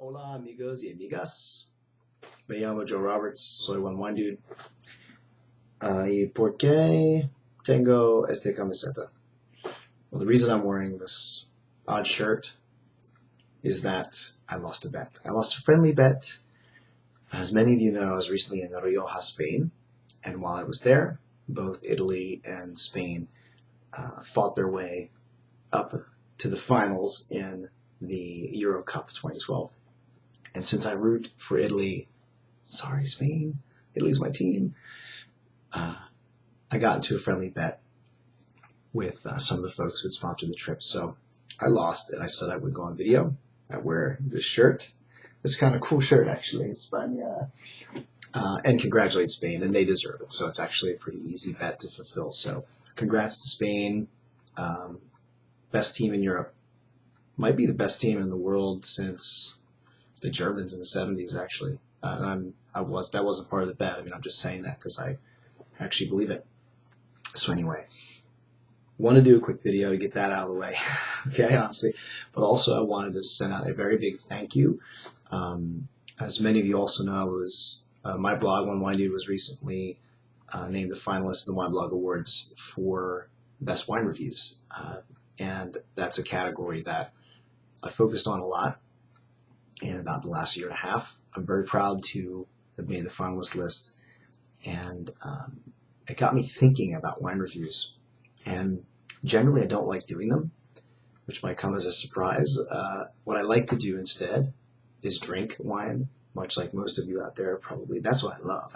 Hola amigos y amigas, me llamo Joe Roberts, soy one wine dude. ¿Y por qué tengo esta camiseta? Well, the reason I'm wearing this odd shirt is that I lost a bet. I lost a friendly bet. As many of you know, I was recently in Rioja, Spain, and while I was there, both Italy and Spain fought their way up to the finals in the Euro Cup 2012. And since I root for Italy, sorry Spain, Italy's my team, I got into a friendly bet with some of the folks who had sponsored the trip. So I lost, and I said I would go on video. I wear this shirt. It's kind of cool shirt, actually. It's fun, yeah. And congratulate Spain, and they deserve it. So it's actually a pretty easy bet to fulfill. So congrats to Spain. Best team in Europe. Might be the best team in the world since the Germans in the 70s, actually. That wasn't part of the bet. I mean, I'm just saying that because I actually believe it. So anyway, want to do a quick video to get that out of the way, okay, honestly. But also I wanted to send out a very big thank you. As many of you also know, my blog, One Wine Dude, was recently named the finalist of the Wine Blog Awards for Best Wine Reviews. And that's a category that I focused on a lot in about the last year and a half. I'm very proud to have made the finalist list, and it got me thinking about wine reviews. And generally I don't like doing them, which might come as a surprise. What I like to do instead is drink wine, much like most of you out there probably. That's what I love.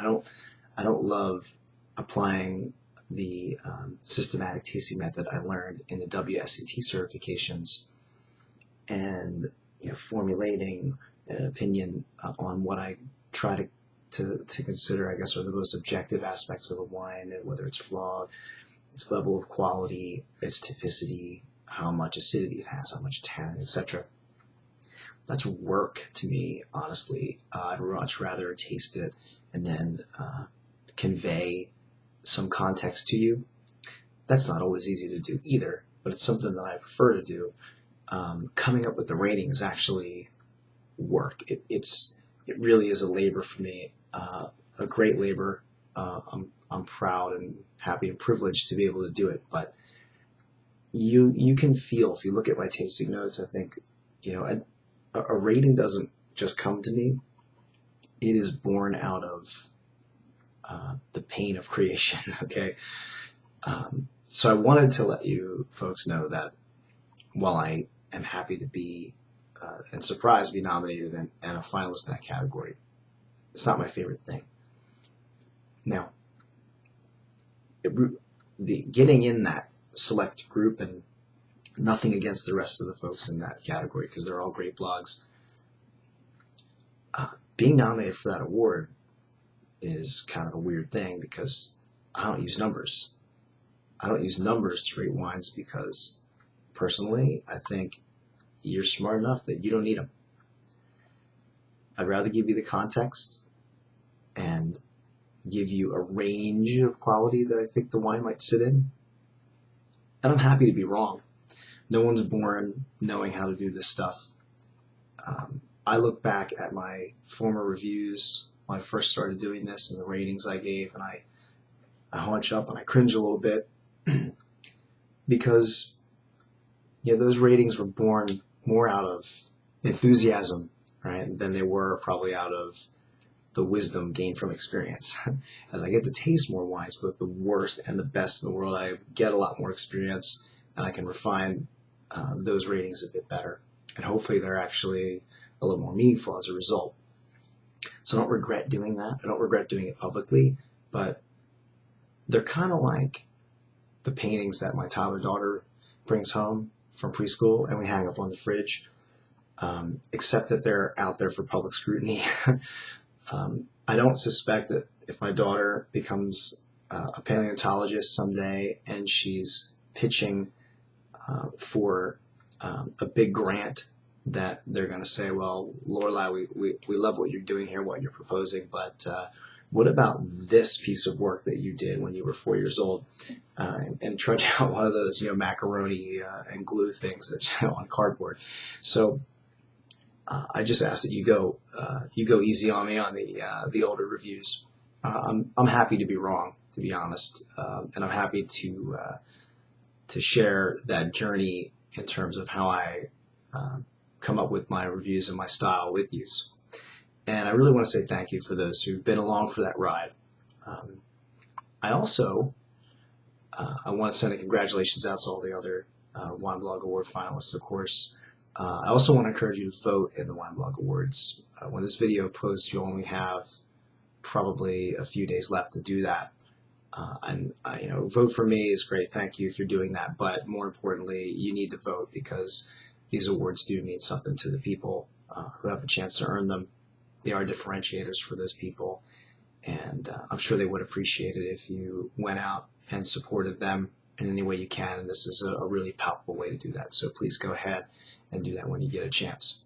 I don't love applying the systematic tasting method I learned in the WSET certifications and formulating an opinion on what I try to consider, I guess, are the most objective aspects of a wine, whether it's flaw, its level of quality, its typicity, how much acidity it has, how much tannin, etc. That's work to me, honestly. I'd much rather taste it and then convey some context to you. That's not always easy to do either, but it's something that I prefer to do. Coming up with the rating is actually work. It really is a labor for me, a great labor. I'm proud and happy and privileged to be able to do it, but you can feel, if you look at my tasting notes, I think a rating doesn't just come to me. It is born out of the pain of creation. Okay, so I wanted to let you folks know that while I am happy to be and surprised to be nominated and a finalist in that category, it's not my favorite thing. Now, getting in that select group, and nothing against the rest of the folks in that category because they're all great blogs, being nominated for that award is kind of a weird thing because I don't use numbers. I don't use numbers to rate wines because personally I think you're smart enough that you don't need them. I'd rather give you the context and give you a range of quality that I think the wine might sit in. And I'm happy to be wrong. No one's born knowing how to do this stuff. I look back at my former reviews when I first started doing this and the ratings I gave, and I hunch up and I cringe a little bit because those ratings were born more out of enthusiasm, right, than they were probably out of the wisdom gained from experience. As I get to taste more wines, both the worst and the best in the world, I get a lot more experience, and I can refine those ratings a bit better. And hopefully they're actually a little more meaningful as a result. So I don't regret doing that. I don't regret doing it publicly, but they're kind of like the paintings that my toddler daughter brings home from preschool and we hang up on the fridge, except that they're out there for public scrutiny. I don't suspect that if my daughter becomes a paleontologist someday and she's pitching for a big grant, that they're going to say, well, Lorelai, we love what you're doing here, what you're proposing, but what about this piece of work that you did when you were 4 years old, and trudge out one of those macaroni and glue things that on cardboard. So I just ask that you go easy on me on the older reviews. I'm happy to be wrong, to be honest, and I'm happy to share that journey in terms of how I come up with my reviews and my style with you. And I really want to say thank you for those who've been along for that ride. I also I want to send a congratulations out to all the other Wine Blog Award finalists, of course. I also want to encourage you to vote in the Wine Blog Awards. When this video posts, you'll only have probably a few days left to do that. Vote for me is great. Thank you if you're doing that. But more importantly, you need to vote because these awards do mean something to the people who have a chance to earn them. They are differentiators for those people. And I'm sure they would appreciate it if you went out and supported them in any way you can. And this is a really palpable way to do that. So please go ahead and do that when you get a chance.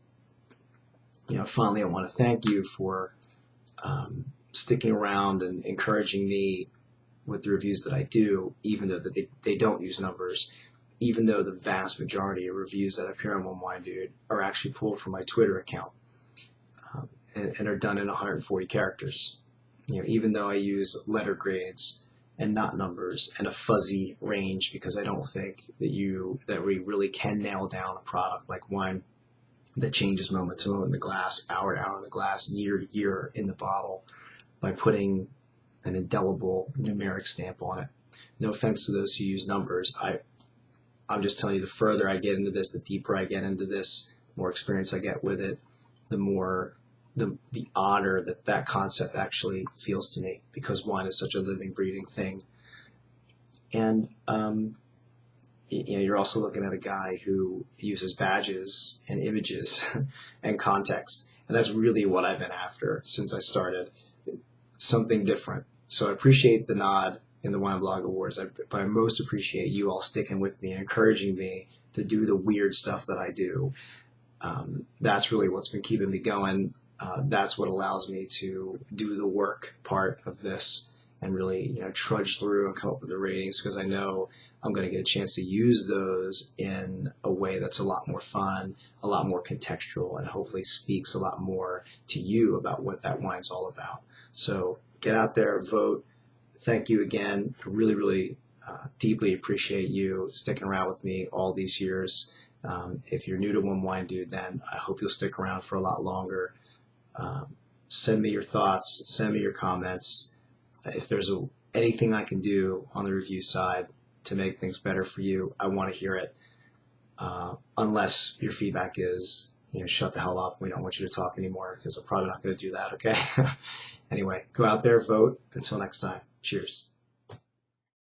Finally, I want to thank you for sticking around and encouraging me with the reviews that I do, even though they don't use numbers, even though the vast majority of reviews that appear on One Wine Dude are actually pulled from my Twitter account and are done in 140 characters. Even though I use letter grades and not numbers and a fuzzy range because I don't think that we really can nail down a product like wine that changes moment to moment in the glass, hour to hour in the glass, year to year in the bottle by putting an indelible numeric stamp on it. No offense to those who use numbers. I'm just telling you, the further I get into this, the deeper I get into this, the more experience I get with it, the more the odder that concept actually feels to me, because wine is such a living, breathing thing. And you're also looking at a guy who uses badges and images and context, and that's really what I've been after since I started. Something different. So I appreciate the nod in the Wine Blog Awards, but I most appreciate you all sticking with me and encouraging me to do the weird stuff that I do. That's really what's been keeping me going. That's what allows me to do the work part of this and really trudge through and come up with the ratings, because I know I'm going to get a chance to use those in a way that's a lot more fun, a lot more contextual, and hopefully speaks a lot more to you about what that wine's all about. So get out there, vote. Thank you again. I really, really deeply appreciate you sticking around with me all these years. If you're new to One Wine Dude, then I hope you'll stick around for a lot longer. Send me your thoughts, send me your comments. If there's anything I can do on the review side to make things better for you, I want to hear it. Unless your feedback is, shut the hell up, we don't want you to talk anymore, because I'm probably not going to do that, okay? Anyway, go out there, vote. Until next time, cheers.